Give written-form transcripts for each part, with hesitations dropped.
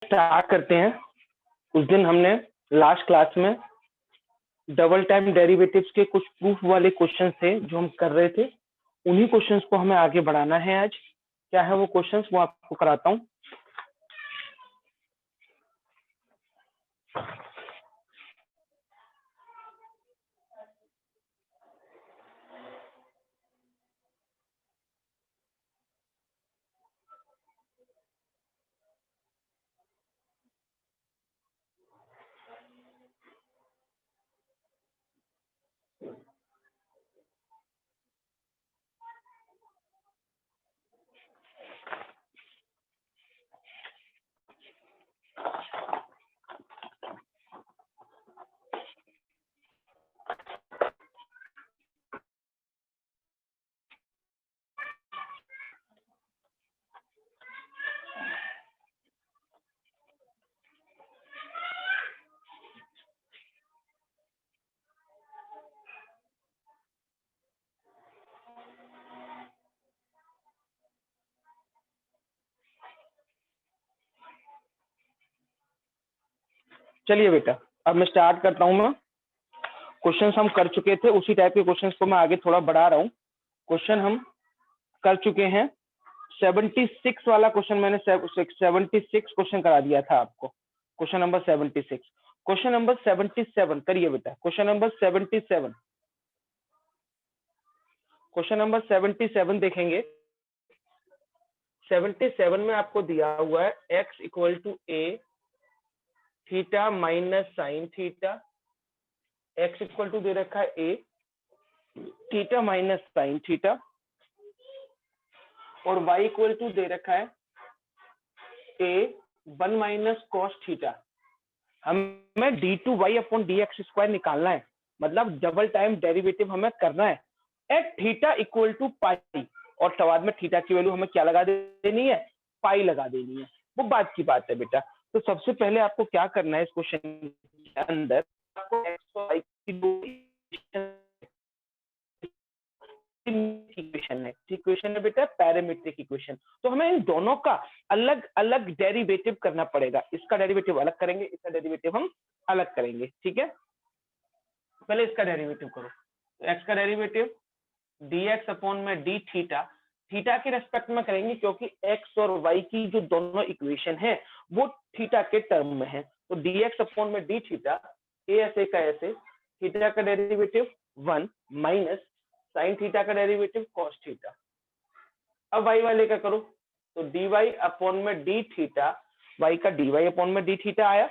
Start करते हैं। उस दिन हमने लास्ट क्लास में डबल टाइम डेरिवेटिव्स के कुछ प्रूफ वाले क्वेश्चंस थे जो हम कर रहे थे, उन्हीं क्वेश्चंस को हमें आगे बढ़ाना है। आज क्या है वो क्वेश्चंस, वो आपको कराता हूँ। चलिए बेटा, अब मैं स्टार्ट करता हूँ। मैं क्वेश्चंस हम कर चुके थे, उसी टाइप के क्वेश्चंस को मैं आगे थोड़ा बढ़ा रहा हूँ। क्वेश्चन हम कर चुके हैं। 76 वाला क्वेश्चन मैंने 76 क्वेश्चन करा दिया था आपको। Question number 76। क्वेश्चन नंबर 77 करिए बेटा। Question number 77। क्वेश्चन नंबर 77 देखेंगे। 77 में आपको दिया हुआ है x equal to a theta minus sine theta. x equal to दे रखा है a theta minus sine theta, और y इक्वल टू दे रखा है a 1 माइनस कॉस थीटा। हमें d2y अपॉन dx स्क्वायर निकालना है, मतलब डबल टाइम डेरिवेटिव हमें करना है एट थीटा इक्वल टू पाई, और सवाल में थीटा की वैल्यू हमें क्या लगा देनी है, पाई लगा देनी है। वो बात की बात है बेटा। तो सबसे पहले आपको क्या करना है इस क्वेश्चन के अंदर, आपको x और y की दो इक्वेशन है, इक्वेशन है बेटा पैरामीट्रिक इक्वेशन। तो हमें इन दोनों का अलग अलग डेरिवेटिव करना पड़ेगा। इसका डेरिवेटिव अलग करेंगे, इसका डेरिवेटिव हम अलग करेंगे, ठीक है। पहले इसका डेरिवेटिव करो। एक्स का डेरिवेटिव dx अपॉन में d थीटा, थीटा के रेस्पेक्ट में करेंगे क्योंकि x और y की जो दोनों इक्वेशन है वो थीटा के टर्म में है। तो dx अपॉन में d थीटा, ए ऐसे का ऐसे, थीटा का डेरिवेटिव 1 माइनस साइन थीटा का डेरिवेटिव कॉस थीटा। अब y वाले का करो, तो dy अपॉन में d थीटा, y का dy अपॉन में d थीटा आया,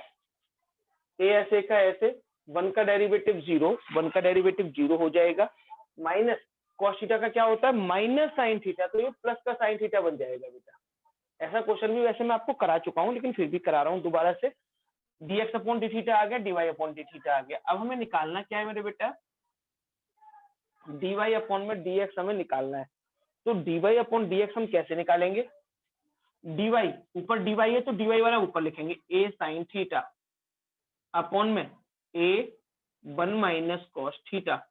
ए ऐसे का ऐसे, 1 का डेरिवेटिव 0, 1 का डेरिवेटिव 0 हो जाएगा, माइनस कॉस थीटा का क्या होता है माइनस साइन थीटा, तो ये प्लस का साइन थीटा बन जाएगा बेटा। ऐसा क्वेश्चन भी वैसे मैं आपको करा चुका हूं, लेकिन फिर भी करा रहा हूं दोबारा से। dx अपॉन डी थीटा आ गया, dy अपॉन डी थीटा आ गया। अब हमें निकालना क्या है मेरे बेटा, dy अपॉन में dx हमें निकालना है। तो dy अपॉन dx हम कैसे निकालेंगे, dy ऊपर dy है तो dy वाला ऊपर लिखेंगे, a साइन थीटा अपॉन में a 1 माइनस कॉस थीटा,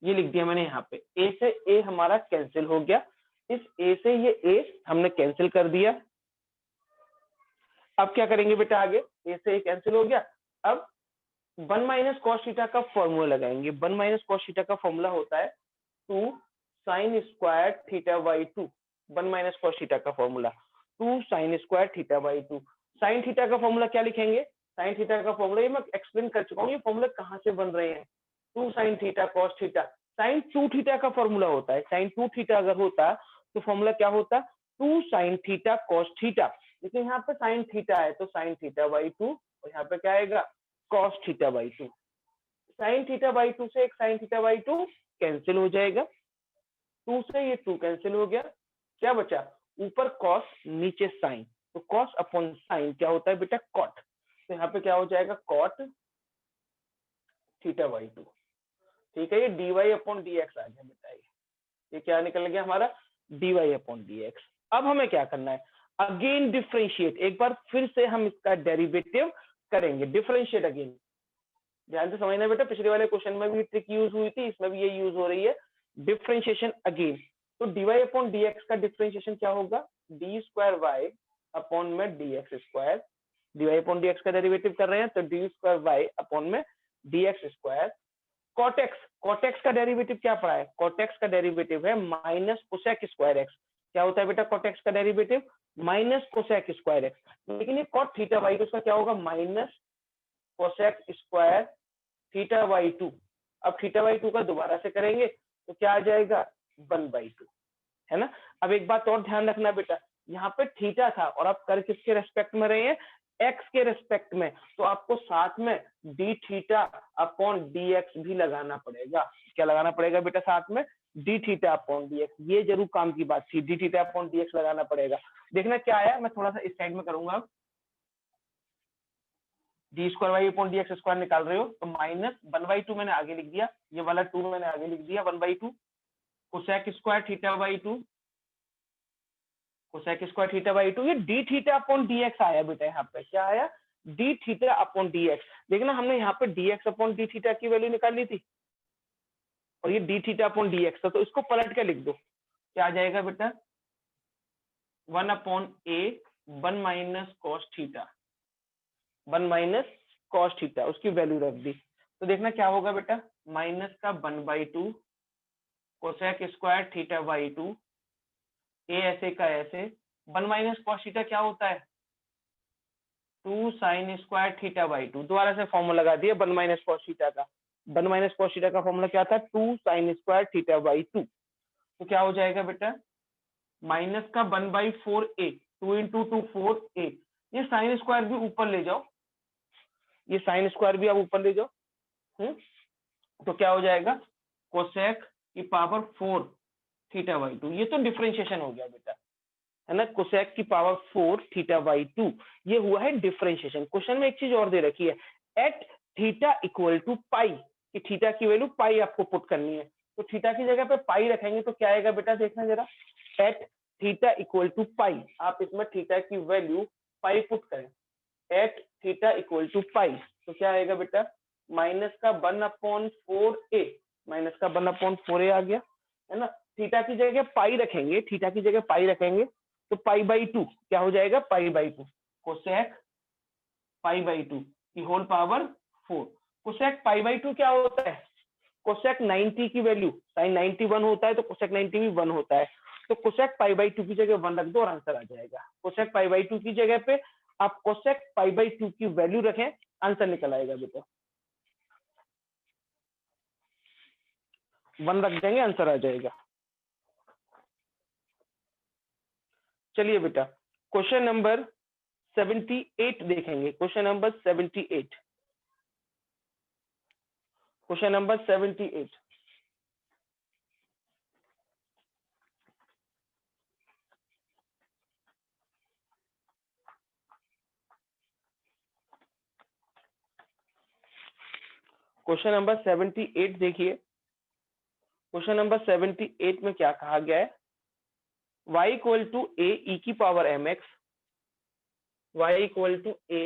ये लिख दिया मैंने यहाँ पे। a से a हमारा कैंसिल हो गया, इस a से ये a हमने कैंसिल कर दिया। अब क्या करेंगे बेटा आगे, a से a कैंसिल हो गया। अब 1 माइनस कॉस थीटा का फॉर्मूला लगाएंगे। 1 माइनस कॉस थीटा का फॉर्मूला होता है 2 sine square theta by 2। 1 minus cos theta का formula 2 sine square theta by 2। Sine theta का फॉर्मूला क्या लिखेंगे, साइन थीटा का फॉर्मूला ये मैं एक्सप्लेन कर चुका हूँ, ये फॉर्मूला कहाँ से बन रहे हैं। 2 sine theta cos theta, sine 2 theta का फॉर्मूला होता है। साइन 2 थीटा अगर होता तो फॉर्मूला क्या होता, 2 साइन थीटा कॉस थीटा। लेकिन यहाँ पे साइन थीटा है तो साइन थीटा बाई 2, और यहाँ पे क्या आएगा cos theta by 2। Sine theta by 2 से एक साइन थीटा बाई 2 कैंसिल हो जाएगा, 2 से ये 2 कैंसिल हो गया, क्या बचा ऊपर कॉस नीचे साइन, तो कॉस अपॉन साइन क्या होता है बेटा कॉट। तो यहाँ पे क्या हो जाएगा कॉट थीटा बाई 2, ठीक है। ये dy अपॉन dx आ गया बेटा, ये क्या निकल गया हमारा dy अपॉन dx। अब हमें क्या करना है, अगेन डिफरेंशिएट, एक बार फिर से हम इसका डेरिवेटिव करेंगे, डिफरेंशिएट अगेन। ध्यान से समझना बेटा, पिछले वाले क्वेश्चन में भी ट्रिक यूज हुई थी, इसमें भी ये यूज हो रही है, डिफरेंशिएशन अगेन। तो dy अपॉन dx का डिफरेंशिएशन क्या होगा, डी स्क्वायर वाई अपॉन में dx square dy upon dx का डेरिवेटिव कर रहे हैं तो डी स्क्वायर वाई अपॉन में dx स्क्वायर cot x का डेरिवेटिव क्या पड़ा है, cot x का डेरिवेटिव है माइनस कोसेक स्क्वायर एक्स। क्या होता है बेटा cot x का derivative, minus cosec square x. लेकिन ये cot थीटा वाई तो उसका क्या होगा, minus cosec square theta by two. अब थीटा वाई टू का दोबारा से करेंगे तो क्या आ जाएगा 1/2, है ना। अब एक बात और ध्यान रखना बेटा, यहाँ पे थीटा था और आप कर किसके रेस्पेक्ट में रहे हैं, एक्स के रेस्पेक्ट में, तो आपको साथ में D theta upon D x भी लगाना पड़ेगा। क्या लगाना पड़ेगा बेटा साथ में, D theta upon D x. ये जरूर काम की बात थी, D theta upon D x लगाना पड़ेगा। देखना क्या आया, मैं थोड़ा सा इस साइड में करूंगा। D square Y upon D x square निकाल रहे हो तो माइनस 1/2 मैंने आगे लिख दिया, ये वाला 2 मैंने आगे लिख दिया, 1/2 cosec square theta by 2, cosec square theta by 2। ये D theta upon D x आया बेटा, यहाँ पे क्या आया, D theta upon D x. देखना हमने यहाँ पे D x upon D theta की वैल्यू निकाली थी और ये D theta upon D x था, तो इसको पलट के लिख दो। क्या आ जाएगा बेटा, 1/a 1 minus cos theta, 1 minus cos theta, उसकी वैल्यू रख दी। तो देखना क्या होगा बेटा, माइनस का 1/2 कोसेक स्क्वायर थीटा बाई 2, ए ऐसे का ऐसे, 1 माइनस कॉस थीटा क्या होता है 2 साइन स्क्वायर थीटा बाई 2। दोबारा से फॉर्मूला लगा दिया 1 माइनस कॉस थीटा का। 1 माइनस कॉस थीटा का फॉर्मूला क्या था, 2 साइन स्क्वायर थीटा बाई 2। तो क्या हो जाएगा बेटा, माइनस का 1/4a, 2 इंटू 2 4a। ये साइन स्क्वायर भी ऊपर ले जाओ, ये साइन स्क्वायर भी आप ऊपर ले जाओ। तो क्या हो जाएगा, कोसेक की पावर 4 थीटा बाई 2। ये तो डिफरेंशिएशन हो गया बेटा, है ना, कोसेक की पावर 4 थीटा बाई 2, ये हुआ है डिफरेंशिएशन। क्वेश्चन में एक चीज और दे रखी है, एट थीटा इक्वल टू पाई, कि थीटा की वैल्यू पाई आपको पुट करनी है। तो थीटा की जगह पे पाई रखेंगे तो क्या आएगा बेटा, देखना जरा, एट थीटा इक्वल टू पाई, आप इसमें थीटा की वैल्यू पाई पुट करें, एट थीटा इक्वल टू पाई, तो क्या आएगा बेटा, माइनस का 1/4a, माइनस का 1/4a आ गया, है ना। थीटा की जगह पाई रखेंगे, थीटा की जगह पाई रखेंगे तो पाई बाई 2 क्या हो जाएगा, pi by 2 cosec pi by 2 की whole power 4। Cosec pi by 2 क्या होता है, कोसेक 90 की वैल्यू, साइन 90 1 होता है तो कोसेक 90 भी 1 होता है। तो कोसेक पाई बाई 2 की जगह 1 रख दो और आंसर आ जाएगा। कोसेक पाई बाई 2 की जगह पे आप कोसेक पाई बाई 2 की वैल्यू रखें, आंसर निकल आएगा बेटा, 1 रख देंगे आंसर आ जाएगा। चलिए बेटा क्वेश्चन नंबर 78 देखेंगे, question number 78, question number 78। Question number 78 देखिए, क्वेश्चन नंबर 78 में क्या कहा गया है, y equal to a e की power mx, y equal to a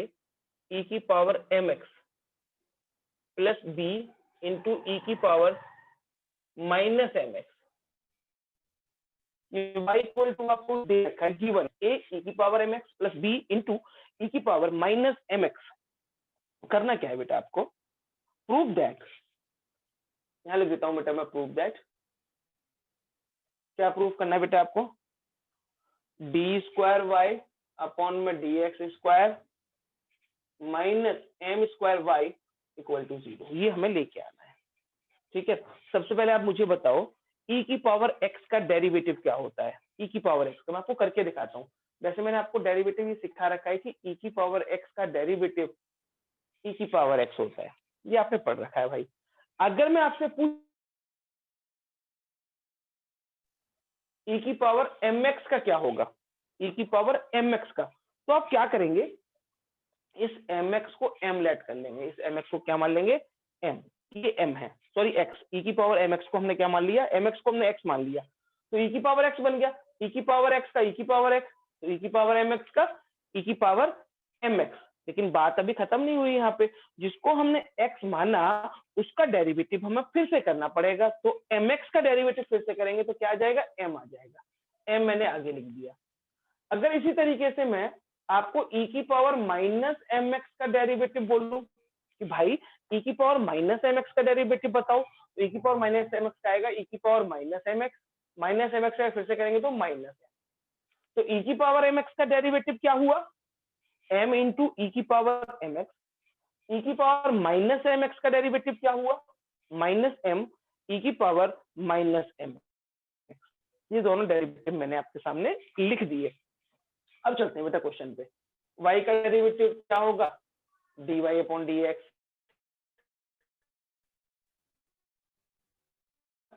e की power mx plus b into e की power minus mx। y equal to आपको दे रखा है गिवन, a e की power mx plus b into e की power minus mx। करना क्या है बेटा आपको, प्रूव दैट, यहां लिख देता हूं बेटा मैं, प्रूव दैट। क्या प्रूव करना है बेटा आपको, डी स्क्वायर वाई अपॉन में d x square minus m square y equal to 0, ये हमें लेके आना है। ठीक है, सबसे पहले आप मुझे बताओ e की पावर x का डेरिवेटिव क्या होता है, e की पावर x, तो मैं आपको करके दिखाता हूँ। वैसे मैंने आपको डेरिवेटिव ये सिखा रखा है कि e की पावर x का डेरिवेटिव e की पावर x होता है, ये आपने पढ़ रखा है भाई। अगर मैं आपसे पूछ e की पावर mx का क्या होगा, e की पावर mx का, तो आप क्या करेंगे, इस mx को m लेट कर लेंगे, इस mx को क्या मान लेंगे, m, ये m है, सॉरी x, e की पावर mx को हमने क्या मान लिया, mx को हमने x मान लिया, तो e की पावर x बन गया, e की पावर x का e की पावर x, तो e की पावर mx का e की पावर mx। लेकिन बात अभी खत्म नहीं हुई यहाँ पे, जिसको हमने x माना उसका डेरिवेटिव हमें फिर से करना पड़ेगा, तो mx का डेरिवेटिव फिर से करेंगे तो क्या आ जाएगा, m आ जाएगा, m मैंने आगे लिख दिया। अगर इसी तरीके से मैं आपको e की पावर माइनस एम एक्स का डेरिवेटिव बोलूं कि भाई e की पावर माइनस एम एक्स का डेरिवेटिव बताओ, तो e की पावर माइनस एम एक्स का आएगा e की पावर माइनस एम एक्स का फिर से करेंगे तो माइनस, तो e की पावर एम एक्स का डेरिवेटिव क्या हुआ, m इंटू ई की पावर एम एक्स, ई की पावर माइनस एम एक्स का डेरिवेटिव क्या हुआ, माइनस एम ई की पावर माइनस एम एक्स। ये दोनों डेरिवेटिव मैंने आपके सामने लिख दिए। अब चलते हैं बेटा क्वेश्चन पे। y का डेरिवेटिव क्या होगा, dy अपॉन dx।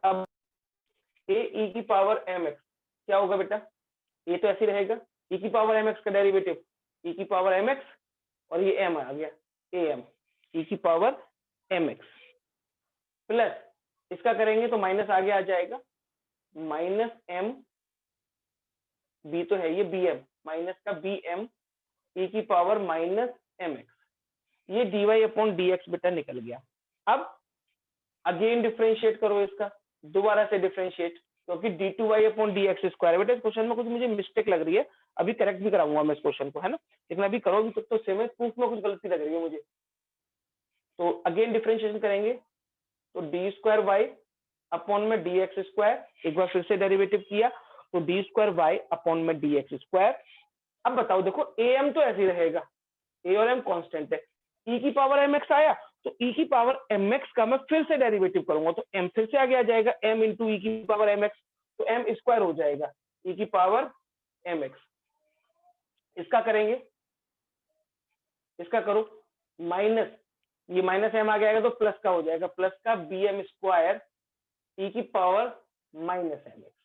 अब a e की पावर mx क्या होगा बेटा, ये तो ऐसे ही रहेगा, e की पावर mx का डेरिवेटिव e की पावर mx और ये m आ गया am e की पावर mx प्लस इसका करेंगे तो माइनस आगे आ जाएगा, माइनस m b तो है ये bm माइनस का bm e की पावर माइनस mx, ये dy अपॉन dx बेटा निकल गया। अब अगेन डिफरेंशिएट करो इसका, दोबारा से डिफरेंशिएट, क्योंकि d2y अपॉन dx स्क्वायर बेटा इस क्वेश्चन में कुछ मुझे मिस्टेक लग रही है, अभी करेक्ट भी कराऊंगा मैं इस क्वेश्चन को, है ना, लेकिन अभी करो भी तो सेम है, प्रूफ में कुछ गलती लग रही है मुझे। तो अगेन डिफरेंशिएशन करेंगे तो डी स्क्वायर वाई अपॉन में डी एक्स स्क्वायर, एक बार फिर से डेरिवेटिव किया तो डी स्क्वायर वाई अपॉन में डी एक्स स्क्वायर। अब बताओ देखो ए एम तो ऐसे ही रहेगा, ए और एम कांस्टेंट है, ई की पावर एम एक्स आया तो ई की पावर एम एक्स का मैं फिर से डेरिवेटिव करूंगा तो एम फिर से आगे आ जाएगा, एम इंटू ई की पावर एम एक्स, तो एम स्क्वायर हो जाएगा ई की पावर एम एक्स। इसका करेंगे, इसका करो माइनस, ये माइनस एम आ जाएगा तो प्लस का हो जाएगा, प्लस का बी एम स्क्वायर ई की पावर माइनस एम एक्स।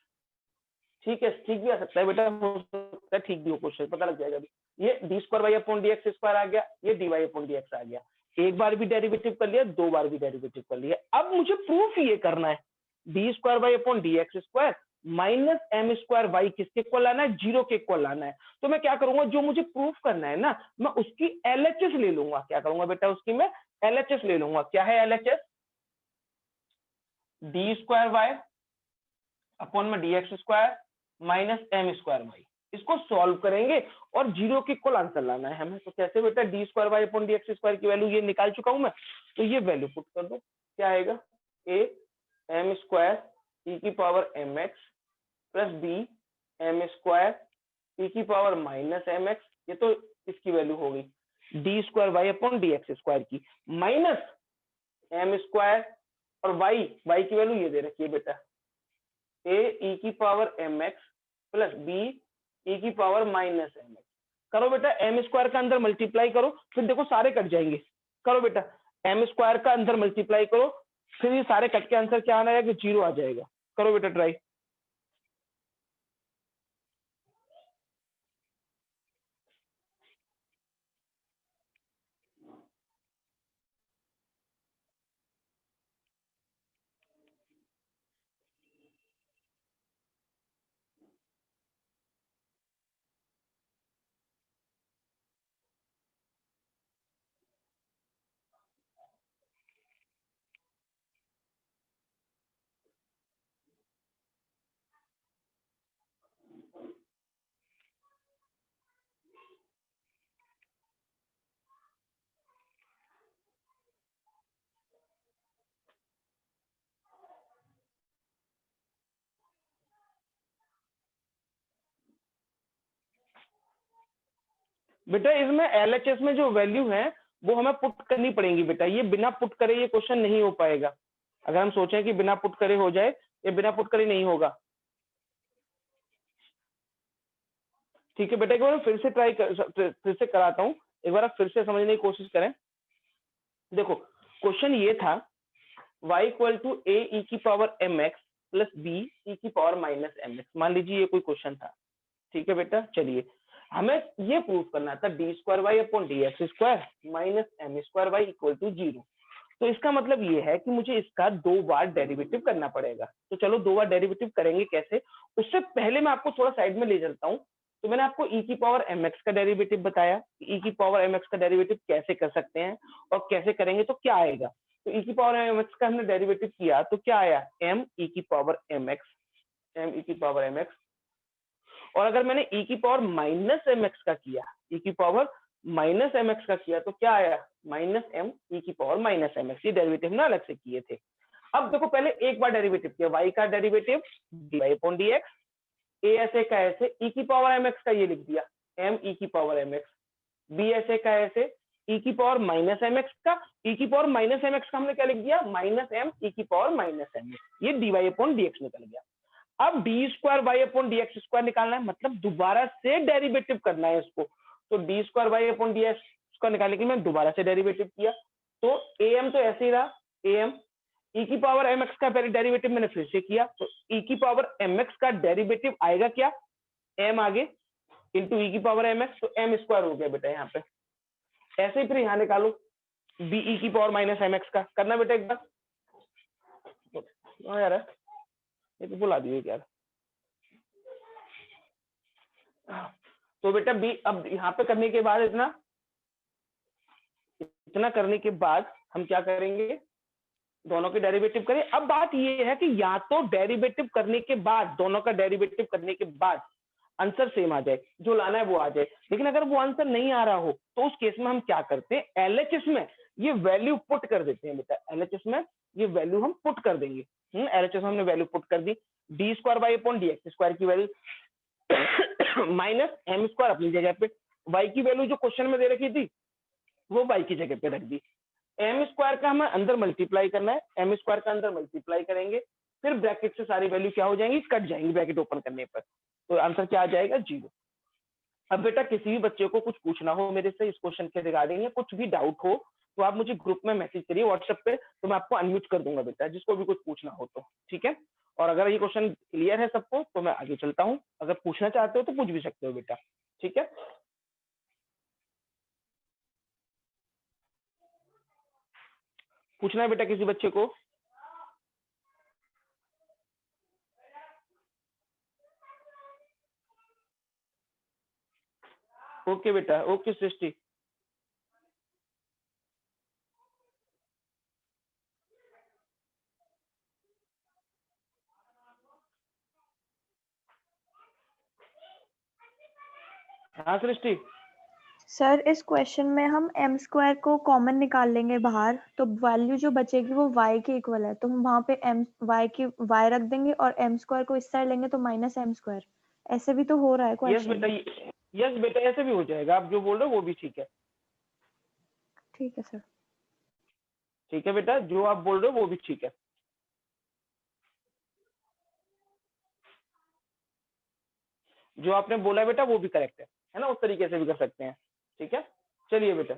ठीक है, ठीक भी आ सकता है बेटा, हो सकता है ठीक भी हो, क्वेश्चन पता लग जाएगा अभी। ये D square Y upon D x square आ गया, ये d y upon D x आ गया, एक बार भी डेरिवेटिव कर लिया, दो बार भी डेरिवेटिव कर लिया। अब मुझे प्रूफ ये करना है, d square Y upon D x square minus m square y किसके इक्वल लाना है, जीरो के इक्वल लाना है। तो मैं क्या करूंगा, जो मुझे प्रूफ करना है ना, मैं उसकी एलएचएस ले लूंगा। क्या करूंगा बेटा, उसकी मैं एलएचएस ले लूंगा। क्या है LHS, d square Y upon में d x square minus m square y. इसको सॉल्व करेंगे और जीरो के इक्वल आंसर लाना है हमें। तो कैसे बेटा, d square Y upon D x square की वैल्यू ये निकाल चुका हूं मैं, तो ये वैल्यू पुट कर दो, क्या आएगा, ए एम स्क्वायर ई की power m x plus b m square e की पावर माइनस एम एक्स, ये तो इसकी वैल्यू हो गई d square Y upon D x square की, माइनस एम स्क्वायर और वाई की वैल्यू ये दे रखी है बेटा, ए ई की power m x plus b e की पावर माइनस एम एक्स। करो बेटा, एम स्क्वायर का अंदर मल्टीप्लाई करो, फिर देखो सारे कट जाएंगे। करो बेटा, एम स्क्वायर का अंदर मल्टीप्लाई करो, फिर ये सारे कट के आंसर क्या आना है कि जीरो आ जाएगा। करो बेटा ट्राई। बेटा इसमें एलएचएस में जो वैल्यू है वो हमें पुट करनी पड़ेगी बेटा, ये बिना पुट करे ये क्वेश्चन नहीं हो पाएगा। अगर हम सोचें कि बिना पुट करे हो जाए, ये बिना पुट करे नहीं होगा। ठीक है बेटा, एक बार फिर से ट्राई फिर से कराता हूँ, एक बार आप फिर से समझने की कोशिश करें। देखो क्वेश्चन ये था, y equal to a e की power m x plus b e की पावर माइनस एम एक्स, मान लीजिए ये कोई क्वेश्चन था। ठीक है बेटा, चलिए हमें ये प्रूव करना था d square Y upon D x square minus m square y equal to zero. तो इसका मतलब ये है कि मुझे इसका दो बार डेरिवेटिव करना पड़ेगा। तो चलो दो बार डेरिवेटिव करेंगे कैसे, उससे पहले मैं आपको थोड़ा साइड में ले चलता हूँ। तो मैंने आपको e की पावर mx का डेरिवेटिव बताया, e की पावर mx का डेरिवेटिव कैसे कर सकते हैं और कैसे करेंगे तो क्या आएगा। तो e की पावर mx का हमने डेरिवेटिव किया तो क्या आया, m e की पावर mx, m e की पावर mx। और अगर मैंने e की पावर माइनस एम एक्स का किया, e की पावर माइनस एम एक्स का किया तो क्या आया, माइनस एम e की पावर माइनस एम एक्स। ये डेरिवेटिव ना अलग से किए थे। अब देखो पहले एक बार डेरिवेटिव किया, y का derivative dy upon dx, a ऐसे का ऐसे e की पावर एम एक्स का ये लिख दिया m e की पावर एम एक्स, b ऐसे का ऐसे e की पावर माइनस एम एक्स का, e की पावर माइनस एम एक्स का हमने क्या लिख दिया, माइनस एम e की पावर माइनस एम एक्स, ये dy अपॉन dx निकल गया। अब d square Y upon D x square निकालना है, मतलब दोबारा से डेरिवेटिव करना है इसको। तो D square Y upon D x square निकालने के लिए मैं दोबारा से डेरिवेटिव किया, तो ए एम तो ऐसे ही रहा, ए एम ई की पावर एम एक्स का पहले डेरिवेटिव मैंने फिर से किया, तो ई की पावर एम एक्स का डेरिवेटिव आएगा क्या, एम आगे इंटू ई की पावर एम एक्स, तो एम स्क्वायर हो गया बेटा यहाँ पे। ऐसे ही फिर यहाँ निकालो बी ई की पावर माइनस एम एक्स का, करना बेटा एक बार यार, ये तो बुला दिए यार। तो बेटा बी, अब यहाँ पे करने के बाद इतना करने के बाद हम क्या करेंगे, दोनों के डेरिवेटिव करें। अब बात ये है कि या तो डेरिवेटिव करने के बाद, दोनों का डेरिवेटिव करने के बाद आंसर सेम आ जाए, जो लाना है वो आ जाए, लेकिन अगर वो आंसर नहीं आ रहा हो तो उस केस में हम क्या करते हैं, एलएचएस में ये वैल्यू पुट कर देते हैं बेटा, एलएचएस में ये वैल्यू हम पुट कर देंगे। एलएचएस में हमने वैल्यू पुट कर दी, d square Y upon D x square की वैल्यू माइनस एम स्क्वायर अपनी जगह पे, वाई की वैल्यू जो क्वेश्चन में दे रखी थी वो वाई की जगह पे रख दी, एम स्क्वायर का हमें अंदर मल्टीप्लाई करना है, एम स्क्वायर का अंदर मल्टीप्लाई करेंगे, फिर ब्रैकेट से सारी वैल्यू क्या हो जाएंगी, कट जाएंगी ब्रैकेट ओपन करने पर, तो आंसर क्या आ जाएगा, 0। अब बेटा किसी भी बच्चे को कुछ पूछना हो मेरे से इस क्वेश्चन के रिगार्डिंग, या कुछ भी डाउट हो तो आप मुझे ग्रुप में मैसेज करिए व्हाट्सएप पे, तो मैं आपको अनम्यूट कर दूंगा बेटा, जिसको भी कुछ पूछना हो तो, ठीक है। और अगर ये क्वेश्चन क्लियर है सबको तो मैं आगे चलता हूँ, अगर पूछना चाहते हो तो पूछ भी सकते हो बेटा, ठीक है। पूछना है बेटा किसी बच्चे को, ओके बेटा, ओके सृष्टि। हाँ सृष्टि। सर इस क्वेश्चन में हम एम स्क्वायर को कॉमन निकाल लेंगे बाहर, तो वैल्यू जो बचेगी वो y के इक्वल है, तो हम वहां पे m y रख देंगे और m स्क्वायर को इस साइड लेंगे तो माइनस एम स्क्वायर। ऐसे भी तो हो रहा है यस क्वेश्चन। बेटा, यस बेटा ऐसे भी हो जाएगा, आप जो बोल रहे हो वो भी ठीक है। ठीक है सर। ठीक है बेटा, जो आप बोल रहे हो वो भी ठीक है। जो आपने बोला बेटा वो भी करेक्ट है ना, उस तरीके से भी कर सकते हैं, ठीक है। चलिए बेटा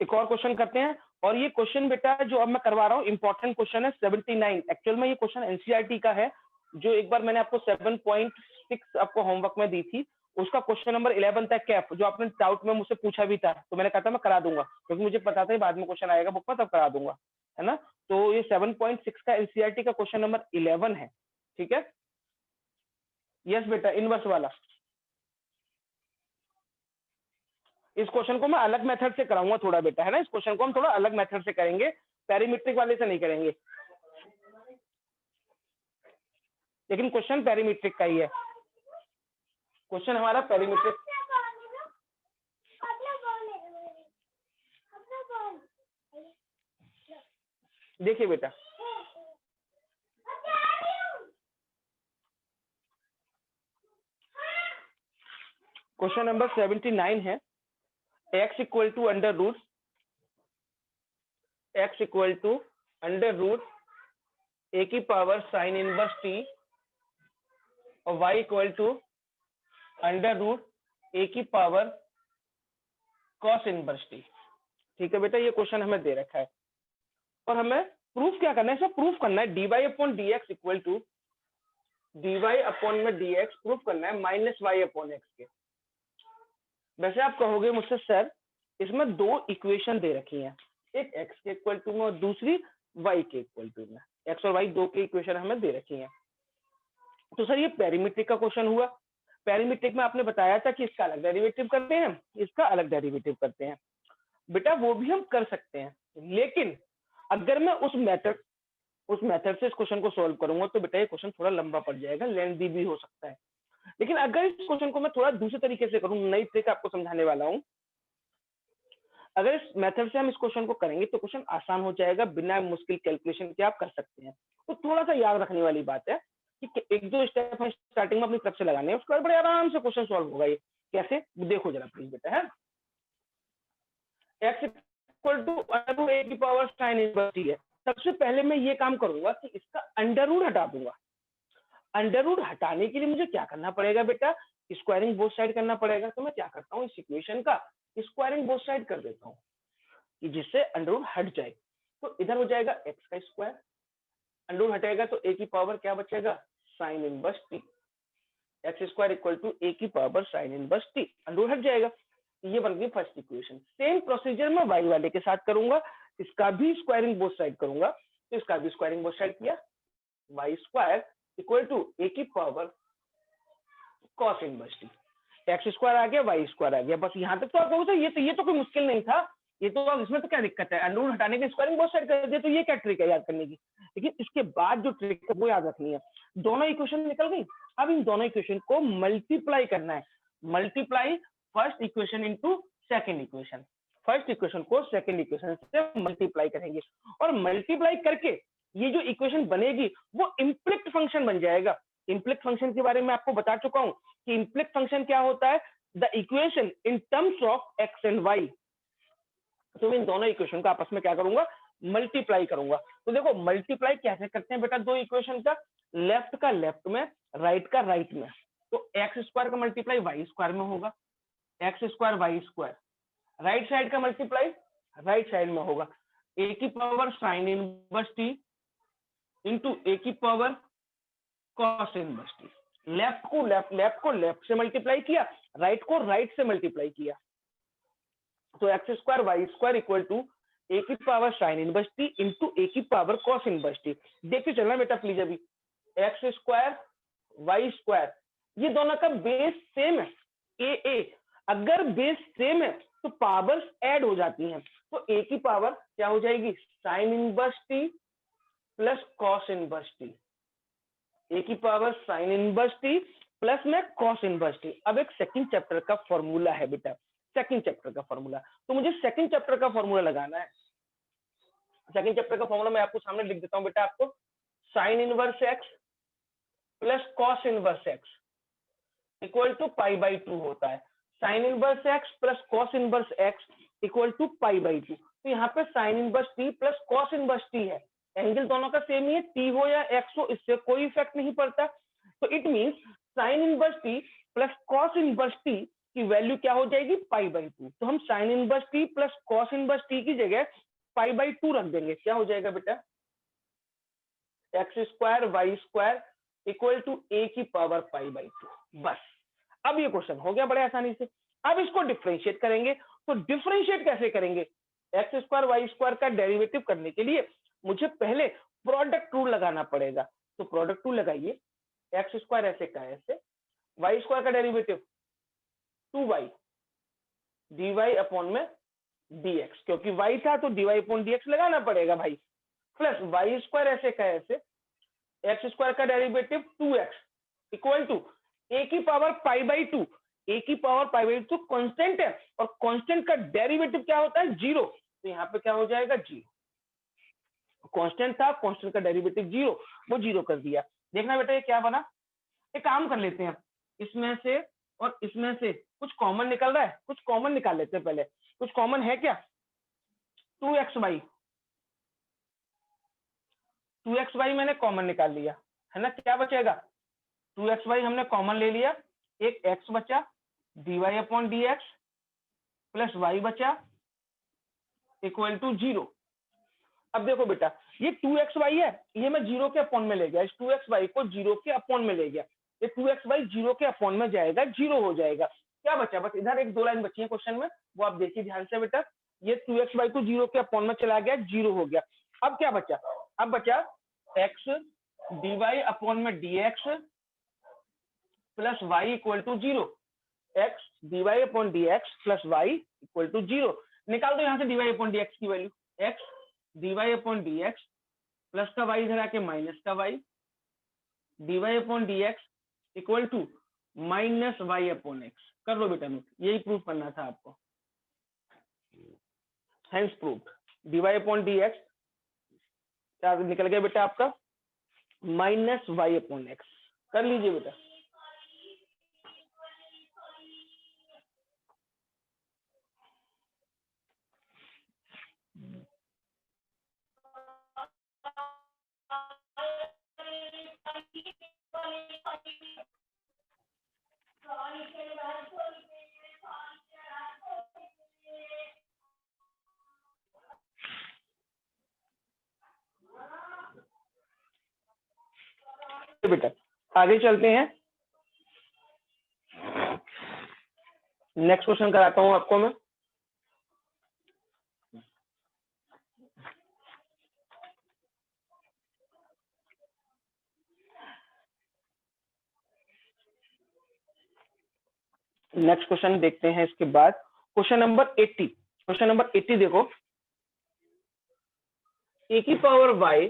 एक और क्वेश्चन करते हैं, और ये क्वेश्चन बेटा जो अब मैं करवा रहा हूँ इंपॉर्टेंट क्वेश्चन है 79। एक्चुअल में ये क्वेश्चन एनसीईआरटी का है, जो एक बार मैंने आपको 7.6 आपको होमवर्क में दी थी, उसका क्वेश्चन नंबर 11 था कैप, जो आपने डाउट में मुझसे पूछा भी था, तो मैंने कहा था मैं करा दूंगा, क्योंकि मुझे पता था बाद में क्वेश्चन आएगा बुक में, तब करा दूंगा, है ना। तो ये 7.6 का एनसीईआरटी का क्वेश्चन नंबर 11 है, ठीक है। यस बेटा, इनवर्स वाला। इस क्वेश्चन को मैं अलग मेथड से कराऊंगा थोड़ा बेटा, है ना, इस क्वेश्चन को हम थोड़ा अलग मेथड से करेंगे, पैरामीट्रिक वाले से नहीं करेंगे, लेकिन क्वेश्चन पैरामीट्रिक का ही है, क्वेश्चन हमारा पैरामीट्रिक। देखिए बेटा, क्वेश्चन नंबर 79 है, x equal to under root a की पावर साइन इनवर्स t और y equal to under root a की पावर कॉस इनवर्स t। ठीक है बेटा, ये क्वेश्चन हमें दे रखा है और हमें प्रूफ क्या करना है, सब प्रूफ करना है, dy upon dx equal to dy upon में dx प्रूफ करना है माइनस y अपॉन x के। वैसे आप कहोगे मुझसे सर इसमें दो इक्वेशन दे रखी हैं, एक x के इक्वल टू में और दूसरी y के इक्वल टू में, x और y दो की इक्वेशन हमें दे रखी हैं, तो सर ये पैरामीट्रिक का क्वेश्चन हुआ। पैरामीट्रिक में आपने बताया था कि इसका अलग डेरिवेटिव करते हैं, इसका अलग डेरिवेटिव करते हैं, बेटा वो भी हम कर सकते हैं, लेकिन अगर मैं उस मेथड उस मेथड से इस क्वेश्चन को सॉल्व करूंगा तो बेटा ये क्वेश्चन थोड़ा लंबा पड़ जाएगा, लेंथी भी हो सकता है। लेकिन अगर इस क्वेश्चन को मैं थोड़ा दूसरे तरीके से करूं, नई ट्रिक आपको समझाने वाला हूं, अगर इस मेथड से हम इस क्वेश्चन को करेंगे तो क्वेश्चन आसान हो जाएगा, बिना मुश्किल कैलकुलेशन के आप कर सकते हैं। तो थोड़ा सा याद रखने वाली बात है कि एक दो स्टेप हम स्टार्टिंग में अपनी तरफ से लगाने हैं, उसके बाद बड़े आराम से क्वेश्चन सॉल्व होगा। ये कैसे, देखो जरा प्लीज बेटा। है x इक्वल टू a की पावर sin इनवर्स t है। सबसे पहले मैं ये काम करूंगा कि इसका अंडर रूट हटा दूंगा। अंडर रूट हटाने के लिए मुझे क्या करना पड़ेगा बेटा, स्क्वायरिंग बोथ साइड करना पड़ेगा। तो मैं क्या करता हूँ, इस इक्वेशन का स्क्वायरिंग बोथ साइड कर देता हूँ कि जिससे अंडर रूट हट जाए। तो इधर हो जाएगा x का स्क्वायर, अंडर रूट हटेगा तो a की पावर क्या बचेगा, sine inverse t। X square equal to a की power sine inverse t, under root हट जाएगा। ये बन गई फर्स्ट इक्वेशन। सेम प्रोसीजर मैं y वाले के साथ करूंगा, इसका भी स्क्वायरिंग बोथ साइड करूंगा। तो इसका भी स्क्वायरिंग बोथ साइड किया, y square equal to a की power cos inverse t। X square आ गया, वाई स्क्वायर आ गया। बस यहाँ तक तो आप कहोगे ये तो कोई मुश्किल नहीं था, ये तो अब इसमें तो क्या दिक्कत है, अंडर रूट हटाने के स्क्वायरिंग बहुत साइड कर दिया, तो ये क्या ट्रिक है याद करने की। लेकिन इसके बाद जो ट्रिक है वो याद रखनी है। दोनों इक्वेशन निकल गई, अब इन दोनों इक्वेशन को मल्टीप्लाई करना है। Multiply first equation into second equation, first equation को सेकेंड इक्वेशन से मल्टीप्लाई करेंगे, और मल्टीप्लाई करके ये जो इक्वेशन बनेगी वो इम्प्लिक्ट फंक्शन बन जाएगा। इम्प्लिक्ट फंक्शन के बारे में आपको बता चुका हूं कि इम्प्लिक्ट फंक्शन क्या होता है, the equation in terms of x and y. तो मैं इन दोनों इक्वेशन को आपस में क्या करूंगा, मल्टीप्लाई करूंगा। तो देखो मल्टीप्लाई कैसे करते हैं बेटा, दो इक्वेशन का, लेफ्ट का लेफ्ट में, राइट का राइट में। तो एक्स स्क्वायर का मल्टीप्लाई वाई स्क्वायर में होगा, x square y square. Right side का मल्टीप्लाई राइट साइड में होगा, ए की power sine inverse t into a की power cos inverse t. Left को लेफ्ट से मल्टीप्लाई किया, राइट को राइट से मल्टीप्लाई किया। तो x square y square equal to a की power sine inverse t into a की पावर कॉस इनवर्स टी। देखते चलना बेटा प्लीज, अभी एक्स स्क्वायर वाई स्क्वायर, ये दोनों का बेस सेम है, ए। अगर बेस सेम है तो पावर्स ऐड हो जाती हैं। तो ए की पावर क्या हो जाएगी, sine inverse t plus cos inverse t, a की power sine inverse t plus में कॉस इनवर्स टी। अब एक सेकंड चैप्टर का फॉर्मूला है बेटा, सेकंड चैप्टर का फॉर्मूला, तो मुझे सेकंड चैप्टर का फॉर्मूला लगाना है। सेकंड चैप्टर का फॉर्मूला मैं आपको सामने लिख देता हूं बेटा, आपको sine inverse x plus cos inverse x equal to pi by 2 होता है। Sine inverse x plus cos inverse x equal to pi by 2। तो यहाँ पे sine inverse t plus cos inverse t है, एंगल दोनों का सेम ही है, T हो या एक्स हो इससे कोई इफेक्ट नहीं पड़ता। तो it means sign inverse t plus cos inverse T की वैल्यू क्या हो जाएगी, पाई बाई 2। तो हम sign inverse t plus cos inverse T की जगह पाई बाई 2 रख देंगे। क्या हो जाएगा बेटा, x square y square equal to a की पावर पाई बाई 2। बस अब ये क्वेश्चन हो गया बड़े आसानी से। अब इसको डिफरेंशिएट करेंगे, तो डिफरेंशिएट कैसे करेंगे, एक्स स्क्वायर वाई स्क्वायर का डेरिवेटिव करने के लिए मुझे पहले प्रोडक्ट रूल लगाना पड़ेगा। तो प्रोडक्ट रूल लगाइए, एक्स स्क्वायर ऐसे का ऐसे, वाई स्क्वायर का डेरिवेटिव 2y dy अपॉन में dx, क्योंकि y था तो dy अपॉन dx लगाना पड़ेगा भाई, प्लस वाई स्क्वायर ऐसे का ऐसे, एक्स स्क्वायर का derivative 2x equal to a की पावर पाई बाई 2। ए की पावर पाई बाई 2 कांस्टेंट है, और कांस्टेंट का डेरिवेटिव क्या होता है, 0। तो यहाँ पे क्या हो जाएगा, 0। कांस्टेंट था, कांस्टेंट का डेरिवेटिव 0, वो 0 कर दिया। देखना बेटा ये क्या बना, एक काम कर लेते हैं, इसमें से और इसमें से कुछ कॉमन निकल रहा है, कुछ कॉमन निकाल लेते हैं पहले। कुछ कॉमन है क्या, 2xy, 2xy मैंने कॉमन निकाल लिया है ना, क्या बचेगा, 2xy हमने कॉमन ले लिया, एक x बचा dy upon dx plus y बचा इक्वल टू 0। अब देखो बेटा ये 2xy है, ये मैं 0 के अपॉन में ले गया, इस 2xy को 0 के अपॉन में ले गया, ये 2xy 0 के अपॉन में जाएगा, 0 हो जाएगा। क्या बचा, बस इधर एक दो लाइन बची है क्वेश्चन में, वो आप देखिए ध्यान से बेटा। ये 2xy को 0 के अपॉन में चला गया, 0 हो गया। अब क्या बचा, अब बचा x dy अपॉन में dx plus y equal to 0, x dy upon dx plus y equal to 0। निकाल दो यहाँ से dy अपॉन dx की value, x dy upon dx plus का वाई इधर आके माइनस का y, dy upon dx equal to minus y upon x. कर लो बेटा नोट, यही प्रूफ करना था आपको। Hence proof dy upon dx क्या निकल गया बेटा आपका, माइनस वाई अपॉन एक्स। कर लीजिए बेटा। बेटा आगे चलते हैं, नेक्स्ट क्वेश्चन कराता हूं आपको मैं। नेक्स्ट क्वेश्चन देखते हैं इसके बाद, क्वेश्चन नंबर 80। क्वेश्चन नंबर 80 देखो, e की पावर y,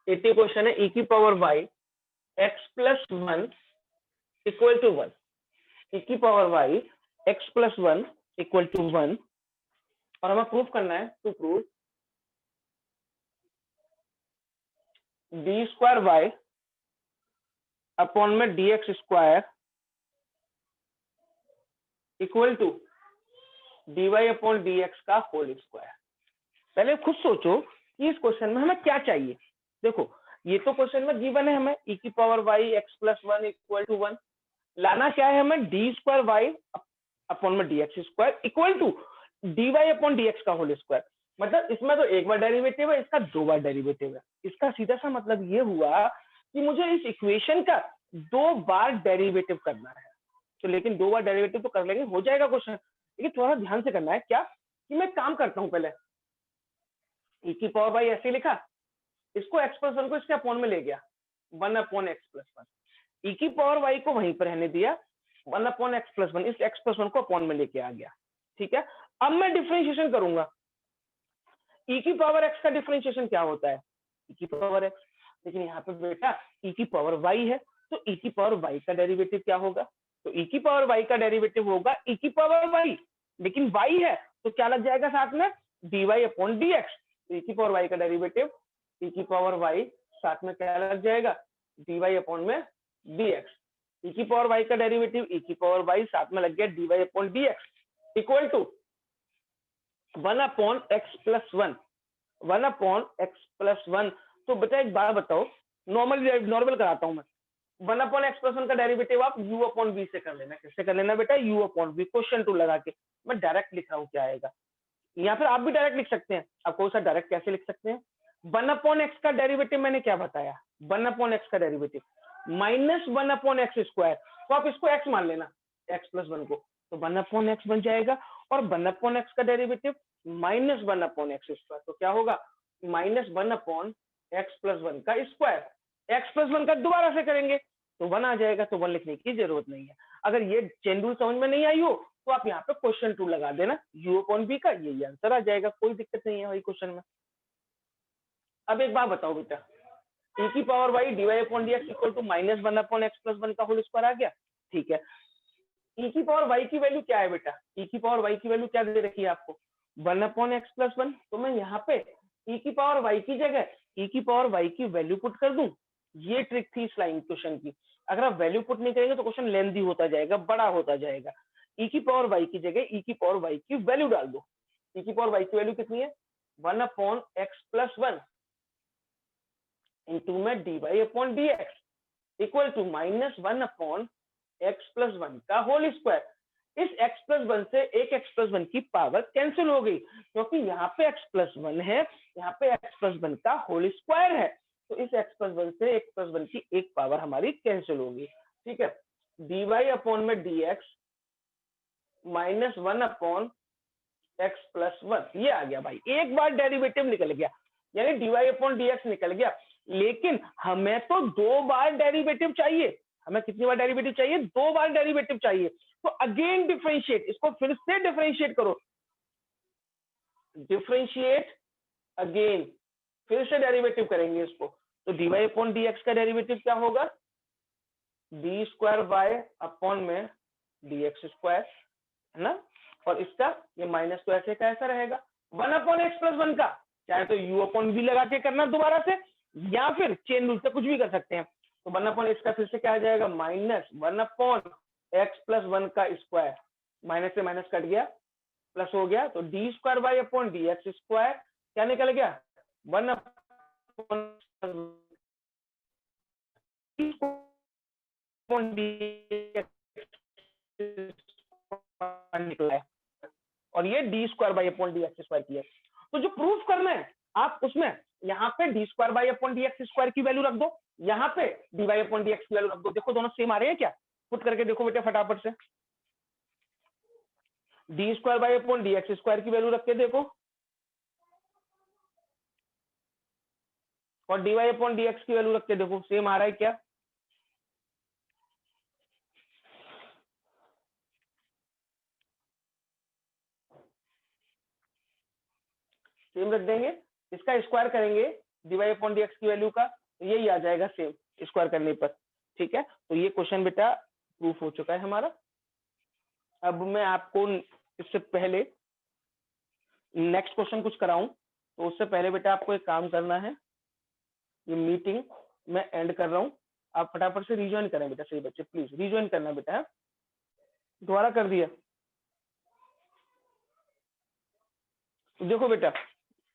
80 क्वेश्चन है, e की power y x plus 1 equal to 1, e की power y x plus 1 equal to 1, और हमें प्रूफ करना है, to prove D square Y upon में dx square equal to dy upon dx का whole square. पहले खुद सोचो कि इस क्वेश्चन में हमें क्या चाहिए। देखो ये तो क्वेश्चन में गिवन है हमें e की power y x plus 1 equal to 1, लाना क्या है हमें डी स्क्वायर वाई अपॉन में dx square equal to dy upon dx का होल स्क्वायर। मतलब इसमें तो एक बार डेरिवेटिव है, इसका दो बार डेरिवेटिव है। इसका सीधा सा मतलब ये हुआ कि मुझे इस इक्वेशन का दो बार डेरिवेटिव करना है। तो लेकिन दो बार डेरिवेटिव तो कर लेंगे, हो जाएगा क्वेश्चन, लेकिन थोड़ा ध्यान से करना है। क्या कि मैं काम करता हूं, पहले e की पावर वाई ऐसे लिखा, इसको एक्स प्लस 1 को इसके अपॉन में ले गया 1 अपॉन एक्स प्लस 1, e की पावर वाई को वहीं पर रहने दिया 1 अपॉन एक्स प्लस 1, इस एक्स प्लस 1 को अपॉन में लेके आ गया। ठीक है, अब मैं डिफरेंशिएशन करूंगा। e की पावर x का डिफरेंशिएशन क्या होता है, e की पावर x, लेकिन यहाँ पे बेटा e की पावर y है, तो e की पावर y का डेरिवेटिव क्या होगा, तो e की पावर y का डेरिवेटिव होगा e की पावर y, लेकिन y है तो क्या लग जाएगा साथ में dy अपॉन dx। तो e की पावर y का डेरिवेटिव e की पावर y साथ में क्या लग जाएगा dy अपॉन में dx। e की पावर y का डेरिवेटिव e की पावर y साथ में लग गया dy upon dx equal to 1 upon x plus 1, 1 upon x plus 1। तो बेटा एक बात बताओ, नॉर्मल कराता हूं मैं, 1 अपॉन एक्स प्लस 1 का डेरिवेटिव आप u अपॉन v से कर लेना। किससे कर लेना बेटा, u upon v, question two लगा के। मैं डायरेक्ट लिख रहा हूं क्या आएगा, या फिर आप भी डायरेक्ट लिख सकते हैं। आप कौन सा डायरेक्ट कैसे लिख सकते हैं, 1 अपॉन एक्स का डेरिवेटिव मैंने क्या बताया, 1 अपॉन एक्स का derivative minus 1 upon x square, तो आप इसको x मान लेना x प्लस 1 को, तो 1 अपॉन एक्स बन जाएगा। और 1 अपॉन एक्स का derivative minus 1 upon x square, तो क्या होगा माइनस 1 अपॉन एक्स प्लस 1 का स्क्वायर, एक्स प्लस 1 का दोबारा से करेंगे तो 1 आ जाएगा, तो 1 लिखने की जरूरत नहीं है। अगर ये चेन रूल समझ में नहीं आई हो तो आप यहाँ पे क्वेश्चन टू लगा देना, u अपॉन v का यही आंसर आ जाएगा, कोई दिक्कत नहीं है वही क्वेश्चन में। अब एक बात बताओ बेटा, e की power y dy upon dx equal to minus 1 upon x plus 1 का होल स्क्वायर आ गया। ठीक है, e की पावर y की वैल्यू क्या है बेटा, e की पावर y की वैल्यू क्या दे रखी है आपको 1 अपॉन एक्स प्लस 1, तो मैं यहाँ पे e की पावर y की जगह e की पावर y की वैल्यू पुट कर दूं। ये ट्रिक थी इस लाइन क्वेश्चन की। अगर आप वैल्यू पुट नहीं करेंगे तो क्वेश्चन लेंथी होता जाएगा, बड़ा होता जाएगा। e की पावर y की जगह e की पावर y की वैल्यू डाल दो। e की पावर y की वैल्यू कितनी है 1 अपॉन एक्स प्लस 1 इंटू में dy upon dx equal to minus 1 upon x plus 1 का होल स्क्वायर। इस x प्लस 1 से एक x प्लस 1 की पावर कैंसिल हो गई, क्योंकि यहाँ पे x प्लस 1 है, यहाँ पे x प्लस 1 का होल स्क्वायर है, तो इस x प्लस 1 से x प्लस 1 की एक पावर हमारी कैंसिल होगी। ठीक है, dy अपॉन में dx minus 1 upon x plus 1, ये आ गया भाई, एक बार डेरिवेटिव निकल गया, यानी dy अपॉन dx निकल गया। लेकिन हमें तो दो बार डेरिवेटिव चाहिए, हमें कितनी बार डेरिवेटिव चाहिए, दो बार डेरिवेटिव चाहिए। तो अगेन डिफरेंशिएट, इसको फिर से डिफरेंशिएट करो, डिफरेंशिएट अगेन, फिर से डेरिवेटिव करेंगे इसको, तो dy अपॉन dx का डेरिवेटिव क्या होगा, डी स्क्वायर वाई अपॉन में dx स्क्वायर, है ना, और इसका ये माइनस तो ऐसे का ऐसा रहेगा, 1 अपॉन एक्स प्लस 1 का, चाहे तो u अपॉन v लगा के करना दोबारा से, या फिर चेन रूल से कुछ भी कर सकते हैं। तो 1 अपॉन एक्स का फिर से क्या आ जाएगा, माइनस 1 अपॉन एक्स प्लस 1 का स्क्वायर, माइनस से माइनस कट गया, प्लस हो गया, तो D square Y upon D x square क्या निकल गया, 1 अपॉन निकला है, और ये D square by upon D x square की है। तो जो प्रूफ करना है आप उसमें यहाँ पे d square by upon D x square की वैल्यू रख दो, यहाँ पे d y upon D x की वैल्यू रख दो, देखो दोनों सेम आ रहे हैं क्या, पुट करके देखो बेटे फटाफट से, d square by upon D x square की वैल्यू रख के देखो, और d y upon D x की वैल्यू रख के देखो, सेम आ रहा है क्या, सेम रख देंगे, इसका स्क्वायर करेंगे d y upon D x की वैल्यू का, तो यही आ जाएगा सेम स्क्वायर करने पर, ठीक है। तो ये क्वेश्चन बेटा प्रूफ हो चुका है हमारा। अब मैं आपको इससे पहले नेक्स्ट क्वेश्चन कुछ कराऊं, तो उससे पहले बेटा आपको एक काम करना है, ये मीटिंग मैं एंड कर रहा हूं, आप फटाफट से रिज्वाइन करें बेटा, सही बच्चे प्लीज रिज्वाइन करना बेटा, है दोबारा कर दिया। तो देखो बेटा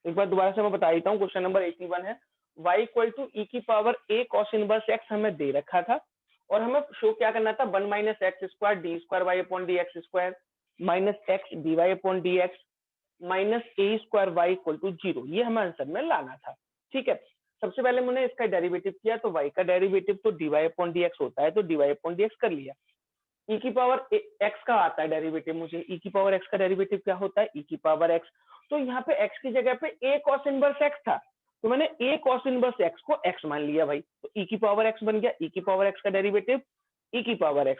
एक बार दोबारा से मैं बता देता हूँ, क्वेश्चन नंबर 81 है, y इक्वल टू ई की power a cos inverse x हमें दे रखा था, और हमें शो क्या करना था, 1 minus x square d square Y upon D x square minus x d y upon D x minus a square y equal to 0, ये हमें आंसर में लाना था, ठीक है। सबसे पहले मैंने इसका डेरिवेटिव किया, तो y का डेरिवेटिव तो dy अपॉन dx होता है, तो dy अपॉन dx कर लिया। e की पावर x का आता है डेरिवेटिव, मुझे e की पावर x का डेरिवेटिव क्या होता है, e की पावर x, तो यहाँ पे x की जगह पे a cos इनवर्स x था, तो मैंने a cos इनवर्स x को x मान लिया भाई, तो e की पावर x बन गया, e की पावर x का डेरिवेटिव e की पावर x,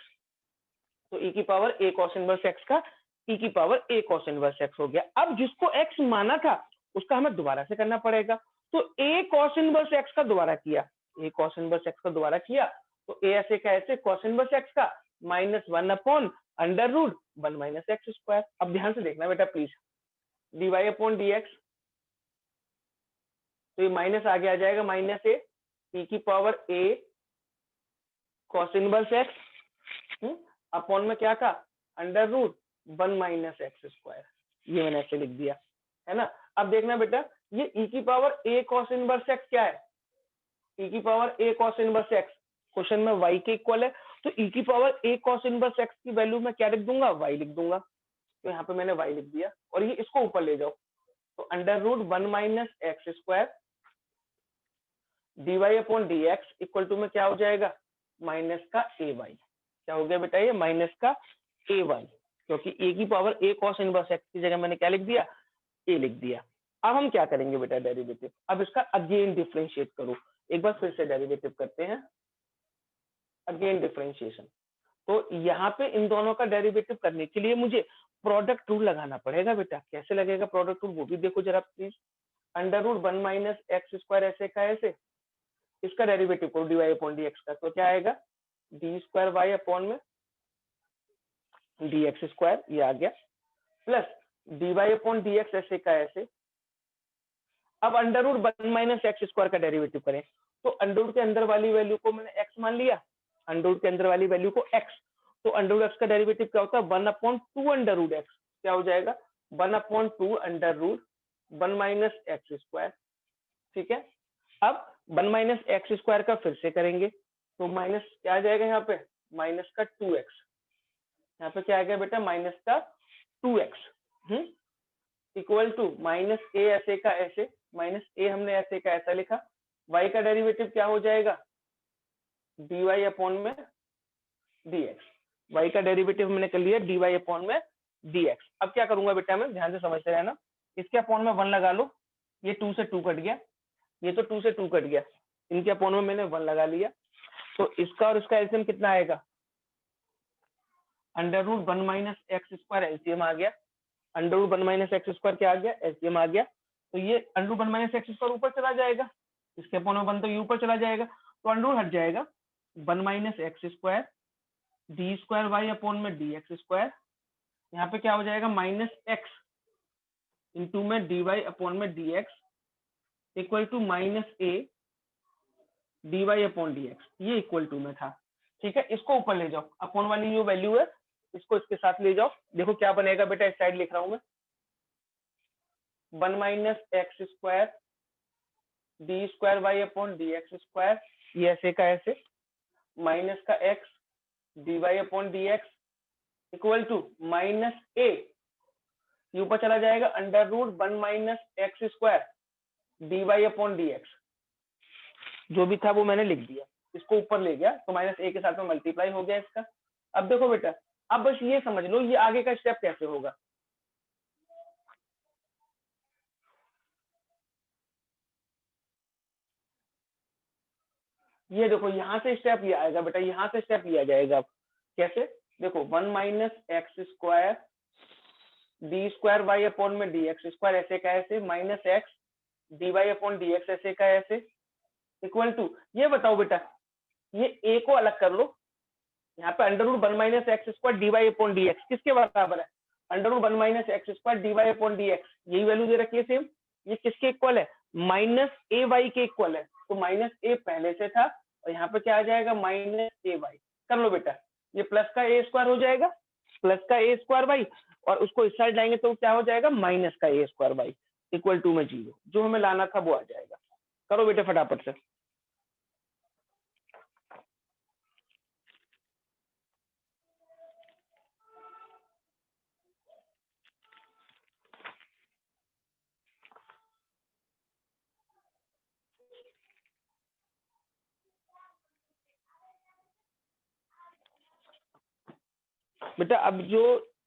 तो e की power a cos inverse x का e की power a cos inverse x हो गया। अब जिसको x माना था उसका हमें दोबारा से करना पड़ेगा, तो a cos इनवर्स x का दोबारा किया, a cos इनवर्स x का दोबारा किया, तो a ऐसे का ऐसे cos इनवर्स x का minus 1 upon under root 1 minus x square. अब ध्यान से देखना बेटा please, d y upon D x, तो ये माइनस आगे आ जाएगा, माइनस ए e की power a cos inverse x upon में क्या था, under root 1 minus x square, ये मैंने ऐसे लिख दिया, है ना। अब देखना बेटा ये e की power a cos inverse x क्या है, e की power a cos inverse x question में y के इक्वल है, तो e की power a cos inverse x की वैल्यू में क्या लिख दूंगा, y लिख दूंगा, तो यहाँ पे मैंने y लिख दिया, और ये इसको ऊपर ले जाओ, तो under root 1 minus x square d y upon D x equal to में क्या हो जाएगा, माइनस का ए वाई, क्या हो गया बेटा ये माइनस का ए वाई, क्योंकि a की power a cos inverse x की जगह मैंने क्या लिख दिया, a लिख दिया। अब हम क्या करेंगे बेटा डेरिवेटिव, अब इसका अगेन डिफरेंशिएट करो, एक बार फिर से डेरिवेटिव करते हैं, अगेन डिफरेंशिएशन। तो यहाँ पे इन दोनों का डेरिवेटिव करने के लिए मुझे प्रोडक्ट रूल लगाना पड़ेगा बेटा, कैसे लगेगा प्रोडक्ट रूल वो भी देखो जरा please, under root 1 minus x square ऐसे का ऐसे, इसका डेरिवेटिव करो d y upon D x का, तो क्या आएगा, डी स्क्वायर वाई अपॉन में डी एक्स स्क्वायर, ये आ गया, plus d y upon D x ऐसे का ऐसे। अब under root 1 minus x square का डेरिवेटिव करें, तो अंडर रूट के अंदर वाली वैल्यू को मैंने एक्स मान लिया, अंडर रूट के अंदर वाली वैल्यू को एक्स, तो अंडर रूट एक्स का डेरिवेटिव क्या होता है, 1 अपॉन 2 अंडर रूट एक्स, क्या हो जाएगा 1 upon 2 under root 1 minus x square, ठीक है। अब 1 माइनस एक्स स्क्वायर का फिर से करेंगे, तो माइनस क्या आ जाएगा यहाँ पे, माइनस का 2x, यहाँ पे क्या आ गया बेटा, माइनस का 2x इक्वल टू माइनस ए ऐसे का ऐसे, माइनस ए हमने ऐसे का ऐसा लिखा, y का डेरिवेटिव क्या हो जाएगा, dy अपॉन में dx, y का डेरिवेटिव मैंने कर लिया dy अपॉन में dx। अब क्या करूंगा बेटा मैं, ध्यान से समझते रहना, इसके अपॉन में 1 लगा लो, ये 2 से 2 कट गया, ये तो 2 से 2 कट गया, इनके अपॉन में मैंने 1 लगा लिया, तो इसका और इसका एलसीएम कितना आएगा, under root 1 minus x square LCM आ गया, under root 1 minus x square क्या आ गया, एलसीएम आ गया, तो ये अंडर 1 माइनस एक्स स्क्वायर ऊपर चला जाएगा, इसके अपॉन में 1 तो ये ऊपर चला जाएगा, तो अंडर हट जाएगा 1 minus x square d square Y upon में डी एक्स स्क्वायर, यहाँ पे क्या हो जाएगा माइनस एक्स इंटू में डी वाई अपॉन में d x equal to minus a d y upon D x, ये इक्वल टू में था। ठीक है, इसको ऊपर ले जाओ, अपॉन वाली जो वैल्यू है इसको इसके साथ ले जाओ, देखो क्या बनेगा बेटा, इस साइड लिख रहा हूं मैं 1 minus x square d square Y upon D x square, ये ऐसे का ऐसे, माइनस का x d y upon D x equal to minus a, ये ऊपर चला जाएगा under root 1 minus x square d y upon D x, जो भी था वो मैंने लिख दिया, इसको ऊपर ले गया तो माइनस ए के साथ में मल्टीप्लाई हो गया इसका। अब देखो बेटा, अब बस ये समझ लो ये आगे का स्टेप कैसे होगा। ये देखो यहाँ से स्टेप लिया आएगा बेटा, यहाँ से स्टेप लिया जाएगा। अब कैसे, देखो 1 minus x square d square Y upon में डी एक्स स्क्वायर ऐसे का ऐसे, minus x d y upon D x ऐसे का ऐसे इक्वल टू, ये बताओ बेटा ये ए को अलग कर लो, यहाँ पे under root 1 minus x square d y upon D x किसके बराबर है, under root 1 minus x square d y upon D x, यही वैल्यू दे रखी है सेम, ये किसके इक्वल है माइनस ए वाई के इक्वल है, तो माइनस ए पहले से था और यहाँ पे क्या आ जाएगा माइनस ए वाई, कर लो बेटा, ये प्लस का ए स्क्वायर हो जाएगा, प्लस का ए स्क्वायर वाई और उसको इस साइड लाएंगे तो क्या हो जाएगा माइनस का ए स्क्वायर वाई इक्वल टू में 0, जो हमें लाना था वो आ जाएगा। करो बेटे फटाफट से। बेटा अब जो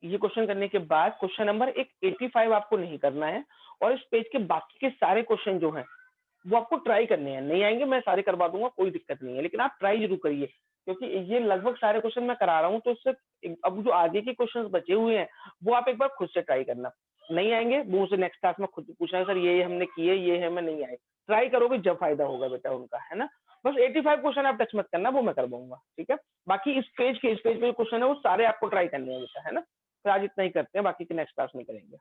ये क्वेश्चन करने के बाद क्वेश्चन नंबर 85 आपको नहीं करना है, और इस पेज के बाकी के सारे क्वेश्चन जो हैं वो आपको ट्राई करने हैं, नहीं आएंगे मैं सारे करवा दूंगा, कोई दिक्कत नहीं है, लेकिन आप ट्राई जरूर करिए, क्योंकि ये लगभग सारे क्वेश्चन मैं करा रहा हूँ, तो इससे अब जो आगे के क्वेश्चन बचे हुए हैं वो आप एक बार खुद से ट्राई करना, नहीं आएंगे वो मुझसे नेक्स्ट क्लास में खुद पूछना सर ये हमने किए ये है मैं नहीं आए, ट्राई करोगे जब फायदा होगा बेटा उनका, है ना। बस 85 क्वेश्चन आप टच मत करना, वो मैं करवाऊंगा, ठीक है। बाकी इस पेज पे जो क्वेश्चन है वो सारे आपको ट्राई करने हैं बेटा, है ना। तो आज इतना ही करते हैं, बाकी के नेक्स्ट क्लास में करेंगे।